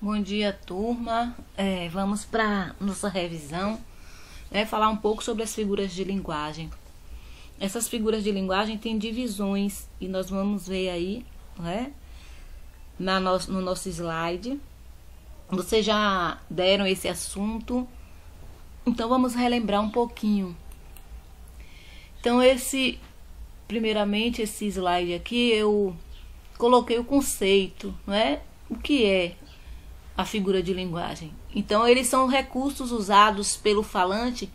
Bom dia, turma. Vamos para nossa revisão, falar um pouco sobre as figuras de linguagem. Essas figuras de linguagem têm divisões e nós vamos ver aí, no nosso slide. Vocês já deram esse assunto, então vamos relembrar um pouquinho. Então, primeiramente, esse slide aqui eu coloquei o conceito, o que é a figura de linguagem. Então, eles são recursos usados pelo falante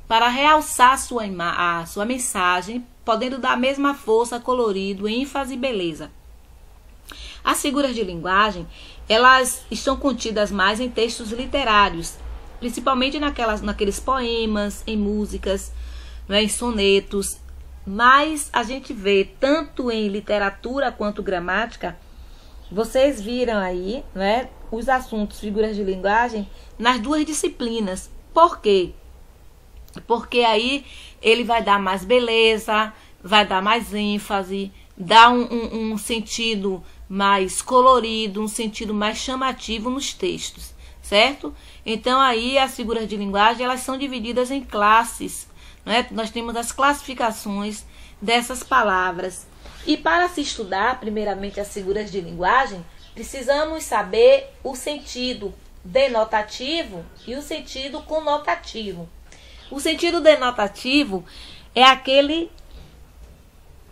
para realçar a sua mensagem, podendo dar a mesma força, colorido, ênfase e beleza. As figuras de linguagem, elas estão contidas mais em textos literários, principalmente naqueles poemas, em músicas, em sonetos, mas a gente vê tanto em literatura quanto gramática. Vocês viram aí, os assuntos figuras de linguagem nas duas disciplinas. Por quê? Porque aí ele vai dar mais beleza, vai dar mais ênfase, dá um sentido mais colorido, um sentido mais chamativo nos textos, certo? Então aí as figuras de linguagem, elas são divididas em classes, Nós temos as classificações dessas palavras. E para se estudar, primeiramente, as figuras de linguagem, precisamos saber o sentido denotativo e o sentido conotativo. O sentido denotativo é aquele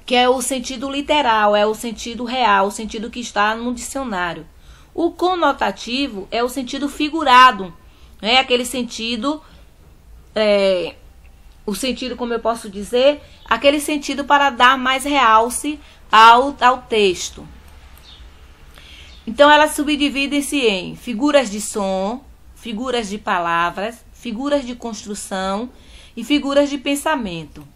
que é o sentido literal, é o sentido real, o sentido que está no dicionário. O conotativo é o sentido figurado, aquele sentido, o sentido, como eu posso dizer, aquele sentido para dar mais realce ao texto. Então, elas subdividem-se em figuras de som, figuras de palavras, figuras de construção e figuras de pensamento.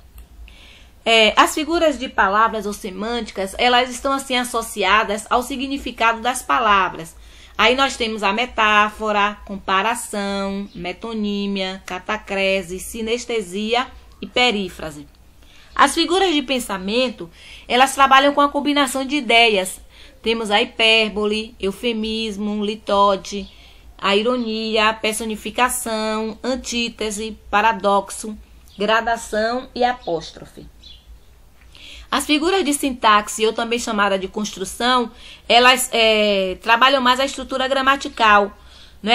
As figuras de palavras ou semânticas, elas estão assim associadas ao significado das palavras. Aí nós temos a metáfora, comparação, metonímia, catacrese, sinestesia e perífrase. As figuras de pensamento, elas trabalham com a combinação de ideias. Temos a hipérbole, eufemismo, litóde, a ironia, a personificação, antítese, paradoxo, gradação e apóstrofe. As figuras de sintaxe, ou também chamada de construção, elas trabalham mais a estrutura gramatical,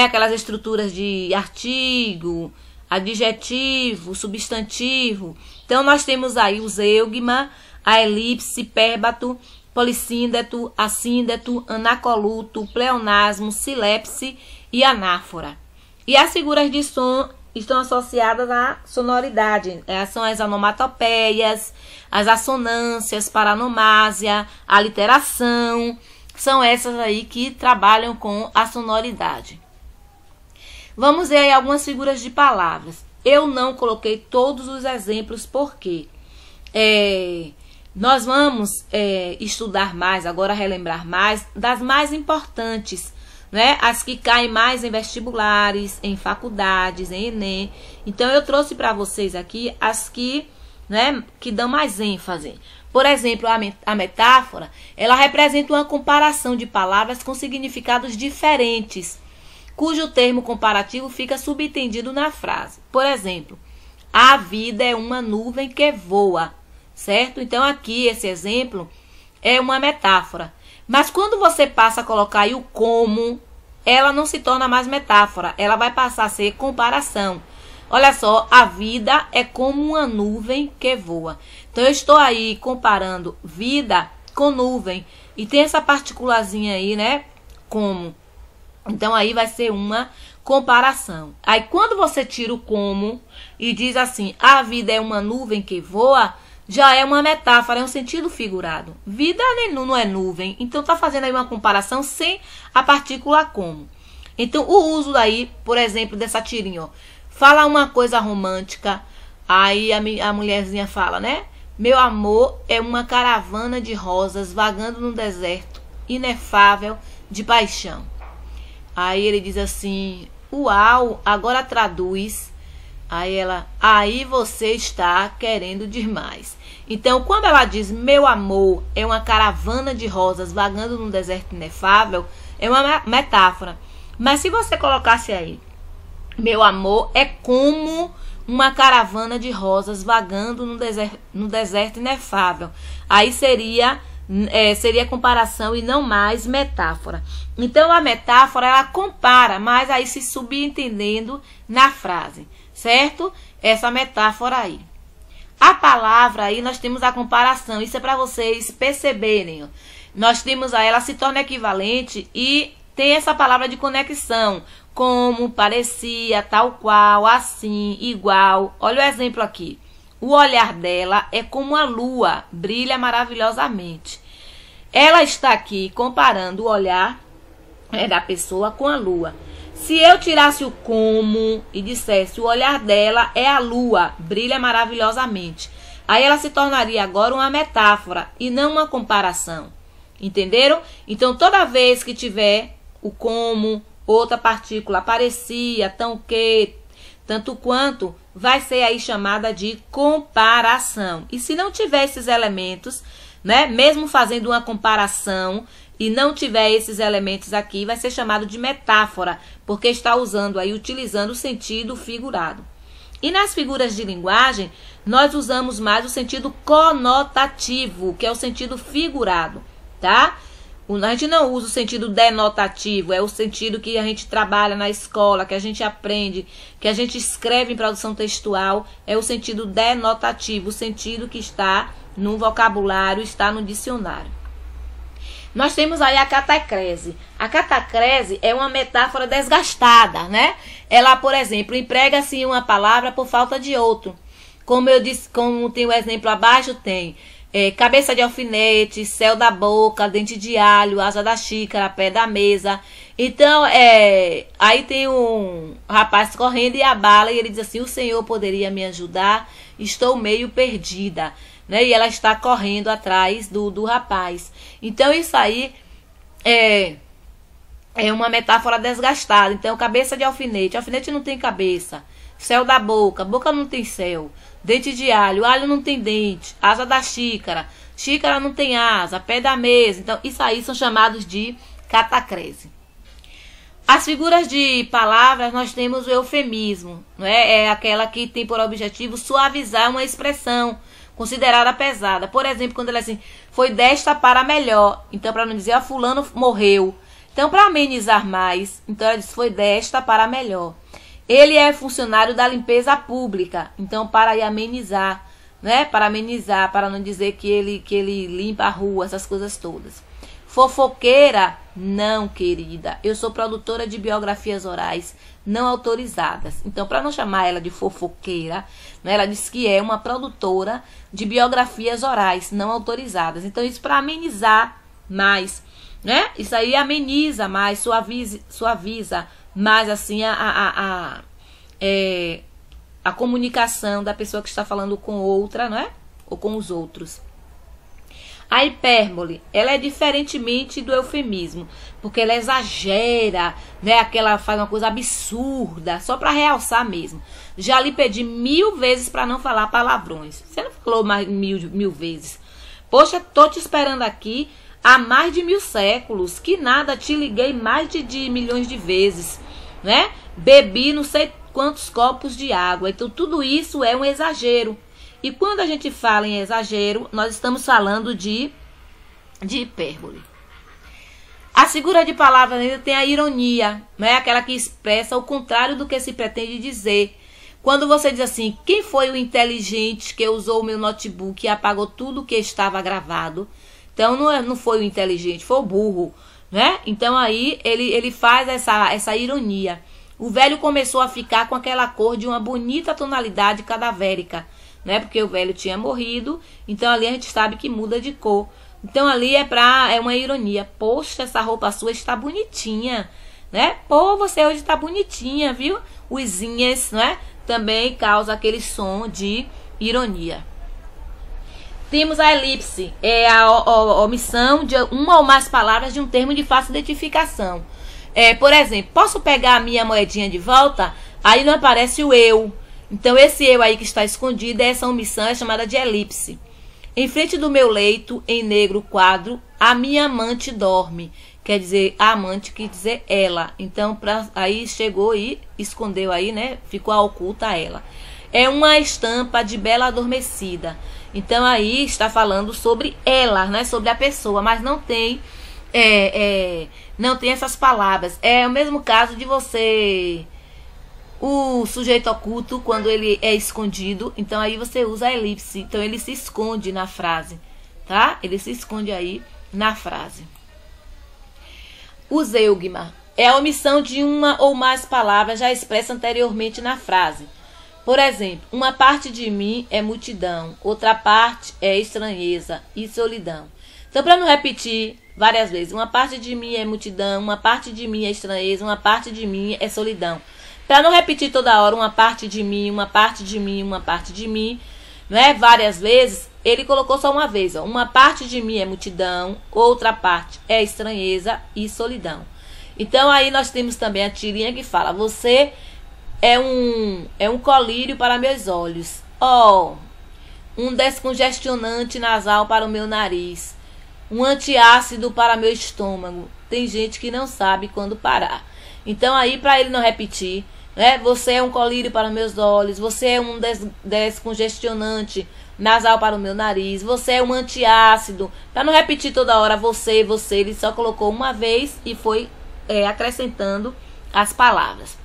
aquelas estruturas de artigo, adjetivo, substantivo. Então, nós temos aí o zeugma, a elipse, pérbato, polissíndeto, assíndeto, anacoluto, pleonasmo, silepse e anáfora. E as figuras de som estão associadas à sonoridade. São as onomatopeias, as assonâncias, paranomásia, a literação. São essas aí que trabalham com a sonoridade. Vamos ver aí algumas figuras de palavras. Eu não coloquei todos os exemplos porque nós vamos estudar mais, agora relembrar mais das mais importantes, as que caem mais em vestibulares, em faculdades, em Enem. Então, eu trouxe para vocês aqui as que dão mais ênfase. Por exemplo, a metáfora, ela representa uma comparação de palavras com significados diferentes, cujo termo comparativo fica subentendido na frase. Por exemplo, a vida é uma nuvem que voa, certo? Então, aqui, esse exemplo é uma metáfora. Mas quando você passa a colocar aí o como, ela não se torna mais metáfora, ela vai passar a ser comparação. Olha só, a vida é como uma nuvem que voa. Então, eu estou aí comparando vida com nuvem. E tem essa particulazinha aí, como. Então, aí vai ser uma comparação. Aí, quando você tira o como e diz assim, a vida é uma nuvem que voa, já é uma metáfora, é um sentido figurado. Vida não é nuvem. Então, tá fazendo aí uma comparação sem a partícula como. Então, o uso daí, por exemplo, dessa tirinha, ó. Fala uma coisa romântica, aí a mulherzinha fala, Meu amor é uma caravana de rosas vagando no deserto, inefável de paixão. Aí ele diz assim, uau, agora traduz. Aí ela, aí você está querendo demais. Então, quando ela diz, meu amor é uma caravana de rosas vagando num deserto inefável, é uma metáfora. Mas se você colocasse aí, meu amor é como uma caravana de rosas vagando no deserto inefável. Aí seria comparação e não mais metáfora. Então a metáfora ela compara, mas aí se subentendendo na frase, certo? Essa metáfora aí. A palavra aí nós temos a comparação, isso é para vocês perceberem. Nós temos aí, ela se torna equivalente e tem essa palavra de conexão, como, parecia, tal qual, assim, igual. Olha o exemplo aqui. O olhar dela é como a lua, brilha maravilhosamente. Ela está aqui comparando o olhar da pessoa com a lua. Se eu tirasse o como e dissesse o olhar dela é a lua, brilha maravilhosamente, aí ela se tornaria agora uma metáfora e não uma comparação. Entenderam? Então toda vez que tiver o como, outra partícula, parecia, tão que, tanto quanto, vai ser aí chamada de comparação. E se não tiver esses elementos, né, mesmo fazendo uma comparação e não tiver esses elementos aqui, vai ser chamado de metáfora, porque está usando aí, utilizando o sentido figurado. E nas figuras de linguagem, nós usamos mais o sentido conotativo, que é o sentido figurado, tá? A gente não usa o sentido denotativo, é o sentido que a gente trabalha na escola, que a gente aprende, que a gente escreve em produção textual, é o sentido denotativo, o sentido que está no vocabulário, está no dicionário. Nós temos aí a catacrese. A catacrese é uma metáfora desgastada, né? Ela, por exemplo, emprega assim uma palavra por falta de outro. Como eu disse, como tem o exemplo abaixo, tem cabeça de alfinete, céu da boca, dente de alho, asa da xícara, pé da mesa. Então, aí tem um rapaz correndo e abala e ele diz assim, o Senhor poderia me ajudar? Estou meio perdida. Né? E ela está correndo atrás do rapaz. Então, isso aí é uma metáfora desgastada. Então, cabeça de alfinete. Alfinete não tem cabeça. Céu da boca. Boca não tem céu. Dente de alho. Alho não tem dente. Asa da xícara. Xícara não tem asa. Pé da mesa. Então, isso aí são chamados de catacrese. As figuras de palavras, nós temos o eufemismo. Né? É aquela que tem por objetivo suavizar uma expressão considerada pesada. Por exemplo, quando ela assim, foi desta para melhor. Então, para não dizer, a fulano morreu. Então, para amenizar mais, então ela diz, foi desta para melhor. Ele é funcionário da limpeza pública. Então, para aí amenizar, né? Para amenizar, para não dizer que ele limpa a rua, essas coisas todas. Fofoqueira, não, querida. Eu sou produtora de biografias orais não autorizadas. Então, para não chamar ela de fofoqueira, né, ela diz que é uma produtora de biografias orais não autorizadas. Então, isso para amenizar mais, né? Isso aí ameniza mais, suaviza mais assim a comunicação da pessoa que está falando com outra, né? Ou com os outros. A hipérbole, ela é diferentemente do eufemismo, porque ela exagera, né? Aquela faz uma coisa absurda, só para realçar mesmo. Já lhe pedi 1000 vezes para não falar palavrões. Você não falou mais mil vezes. Poxa, tô te esperando aqui há mais de 1000 séculos. Que nada, te liguei mais de milhões de vezes, né? Bebi não sei quantos copos de água. Então tudo isso é um exagero. E quando a gente fala em exagero, nós estamos falando de hipérbole. A figura de palavra ainda tem a ironia, né? Aquela que expressa o contrário do que se pretende dizer. Quando você diz assim, quem foi o inteligente que usou o meu notebook e apagou tudo que estava gravado? Então não foi o inteligente, foi o burro, né? Então aí ele faz essa ironia. O velho começou a ficar com aquela cor de uma bonita tonalidade cadavérica, né? Porque o velho tinha morrido, então ali a gente sabe que muda de cor. Então ali é uma ironia. Poxa, essa roupa sua está bonitinha, né? Pô, você hoje está bonitinha, viu? Os inhas, né? Também causa aquele som de ironia. Temos a elipse, é a omissão de uma ou mais palavras de um termo de fácil identificação. Por exemplo, posso pegar a minha moedinha de volta? Aí não aparece o eu. Então, esse eu aí que está escondido, essa omissão é chamada de elipse. Em frente do meu leito, em negro quadro, a minha amante dorme. quer dizer amante, quer dizer ela. Então, aí chegou e escondeu aí, né? Ficou oculta ela. É uma estampa de bela adormecida. Então, aí está falando sobre ela, né? Sobre a pessoa, mas não tem, não tem essas palavras. É o mesmo caso de você... O sujeito oculto, quando ele é escondido, então aí você usa a elipse. Então, ele se esconde na frase, tá? Ele se esconde aí na frase. O zeugma é a omissão de uma ou mais palavras já expressa anteriormente na frase. Por exemplo, uma parte de mim é multidão, outra parte é estranheza e solidão. Então, para não repetir várias vezes, uma parte de mim é multidão, uma parte de mim é estranheza, uma parte de mim é solidão. Para não repetir toda hora uma parte de mim, uma parte de mim, uma parte de mim, né, várias vezes, ele colocou só uma vez. Ó, uma parte de mim é multidão, outra parte é estranheza e solidão. Então aí nós temos também a tirinha que fala: você é um colírio para meus olhos. Ó, um descongestionante nasal para o meu nariz. Um antiácido para meu estômago. Tem gente que não sabe quando parar. Então aí, para ele não repetir, né? Você é um colírio para meus olhos, você é um descongestionante nasal para o meu nariz, você é um antiácido. Para não repetir toda hora você, ele só colocou uma vez e foi acrescentando as palavras.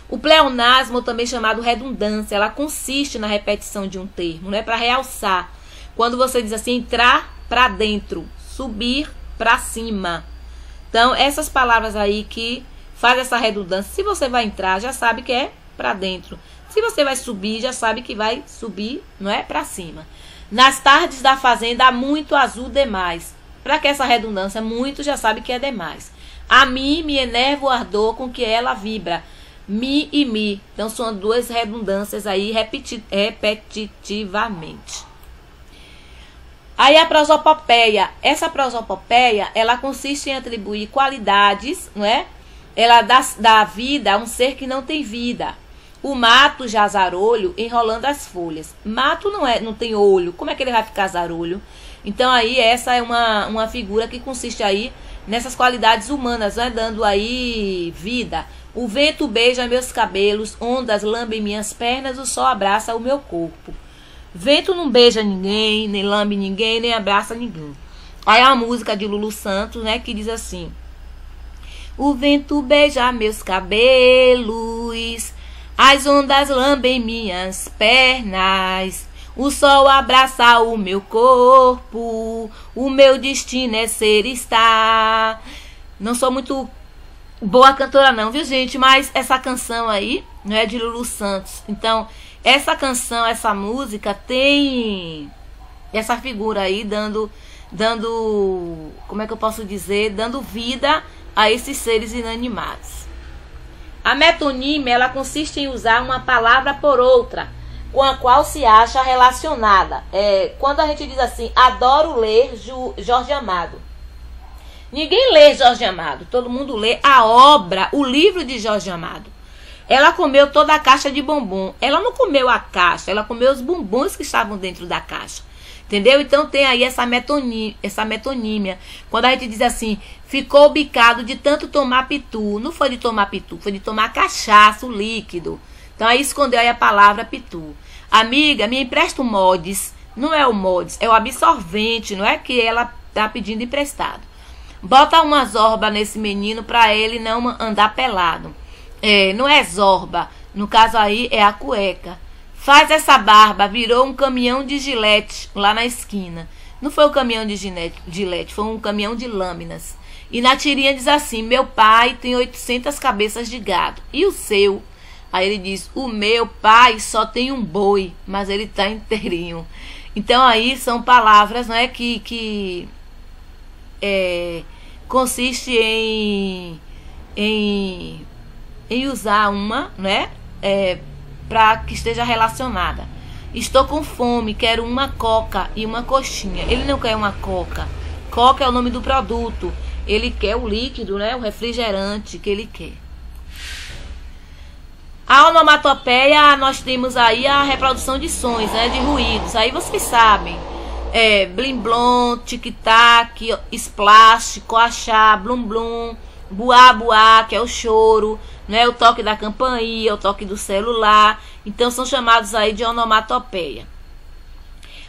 O pleonasmo, também chamado redundância, ela consiste na repetição de um termo, né? Para realçar. Quando você diz assim, entrar para dentro, subir para cima. Então, essas palavras aí que faz essa redundância. Se você vai entrar, já sabe que é para dentro. Se você vai subir, já sabe que vai subir, não é? Para cima. Nas tardes da fazenda há muito azul demais. Para que essa redundância, muito já sabe que é demais. A mim me enerva o ardor com que ela vibra. Mi e mi. Então, são duas redundâncias aí repetitivamente. Aí a prosopopeia. Essa prosopopeia, ela consiste em atribuir qualidades, não é? Ela dá vida a um ser que não tem vida. O mato já zarolho enrolando as folhas. Mato não tem olho. Como é que ele vai ficar zarolho? Então aí essa é uma figura que consiste aí nessas qualidades humanas, né? Dando aí vida. O vento beija meus cabelos, ondas lambem minhas pernas, o sol abraça o meu corpo. Vento não beija ninguém, nem lambe ninguém, nem abraça ninguém. Aí a música de Lulu Santos, né, que diz assim: o vento beija meus cabelos, as ondas lambem minhas pernas, o sol abraça o meu corpo, o meu destino é ser estar. Não sou muito boa cantora não, viu, gente? Mas essa canção aí, não é de Lulu Santos. Então, essa canção, essa música tem essa figura aí dando, como é que eu posso dizer? Dando vida a esses seres inanimados. A metonímia, ela consiste em usar uma palavra por outra, com a qual se acha relacionada. Quando a gente diz assim, adoro ler Jorge Amado. Ninguém lê Jorge Amado, todo mundo lê a obra, o livro de Jorge Amado. Ela comeu toda a caixa de bombom. Ela não comeu a caixa, ela comeu os bombons que estavam dentro da caixa. Entendeu? Então tem aí essa metonímia. Quando a gente diz assim, ficou bicado de tanto tomar pitu. Não foi de tomar pitu, foi de tomar cachaça, o líquido. Então aí escondeu aí a palavra pitu. Amiga, me empresta o mods. Não é o mods, é o absorvente, não é que ela tá pedindo emprestado. Bota uma zorba nesse menino pra ele não andar pelado. Não é zorba, no caso aí é a cueca. Faz essa barba, virou um caminhão de gilete lá na esquina. Não foi um caminhão de gilete, foi um caminhão de lâminas. E na tirinha diz assim, meu pai tem 800 cabeças de gado. E o seu? Aí ele diz, o meu pai só tem um boi, mas ele tá inteirinho. Então aí são palavras, né, que consiste em usar uma, né, para que esteja relacionada. Estou com fome, quero uma coca e uma coxinha. Ele não quer uma coca. Coca é o nome do produto. Ele quer o líquido, né, o refrigerante que ele quer. A onomatopeia, nós temos aí a reprodução de sons, né, de ruídos. Aí vocês sabem. blim blom, tic-tac, splash, coachá, blum blum, buá buá, que é o choro, né? O toque da campainha, o toque do celular. Então são chamados aí de onomatopeia.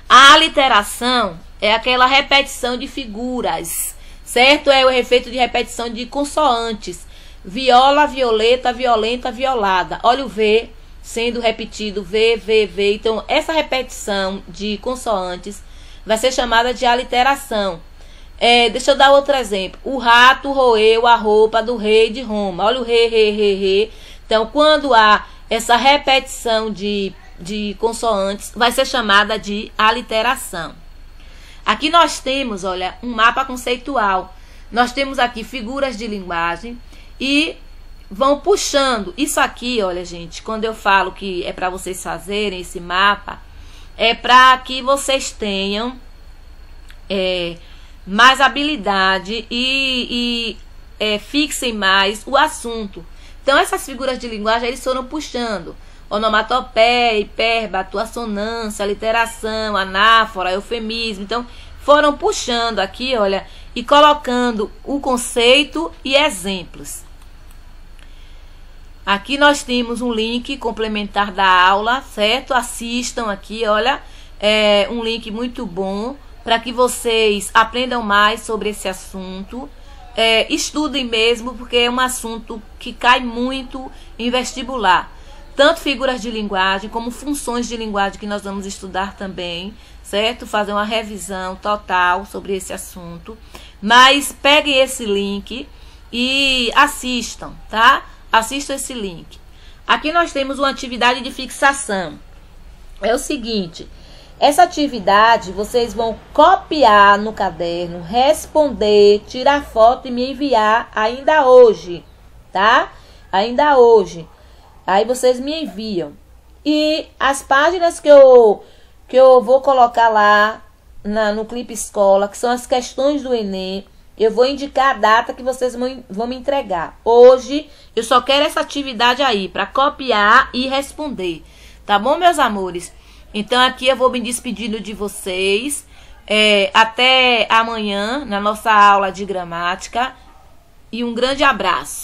A aliteração é aquela repetição de figuras, certo? É o efeito de repetição de consoantes. Viola, violeta, violenta, violada. Olha o V sendo repetido, V, V, V. Então, essa repetição de consoantes vai ser chamada de aliteração. Deixa eu dar outro exemplo. O rato roeu a roupa do rei de Roma. Olha o re, re, re, re. Então, quando há essa repetição de consoantes, vai ser chamada de aliteração. Aqui nós temos, olha, um mapa conceitual. Nós temos aqui figuras de linguagem e vão puxando. Isso aqui, olha, gente, quando eu falo que é para vocês fazerem esse mapa, é para que vocês tenham mais habilidade e fixem mais o assunto. Então, essas figuras de linguagem, eles foram puxando. Onomatopeia, hipérbole, assonância, aliteração, anáfora, eufemismo. Então, foram puxando aqui, olha, e colocando o conceito e exemplos. Aqui nós temos um link complementar da aula, certo? Assistam aqui, olha, é um link muito bom para que vocês aprendam mais sobre esse assunto. Estudem mesmo, porque é um assunto que cai muito em vestibular. Tanto figuras de linguagem como funções de linguagem que nós vamos estudar também, certo? Fazer uma revisão total sobre esse assunto. Mas peguem esse link e assistam, tá? Assistam esse link. Aqui nós temos uma atividade de fixação. É o seguinte, essa atividade vocês vão copiar no caderno, responder, tirar foto e me enviar ainda hoje, tá? Ainda hoje. Aí vocês me enviam. E as páginas que eu vou colocar lá no Clipe Escola, que são as questões do Enem, eu vou indicar a data que vocês vão me entregar. Hoje, eu só quero essa atividade aí, para copiar e responder. Tá bom, meus amores? Então, aqui eu vou me despedindo de vocês. Até amanhã, na nossa aula de gramática. E um grande abraço.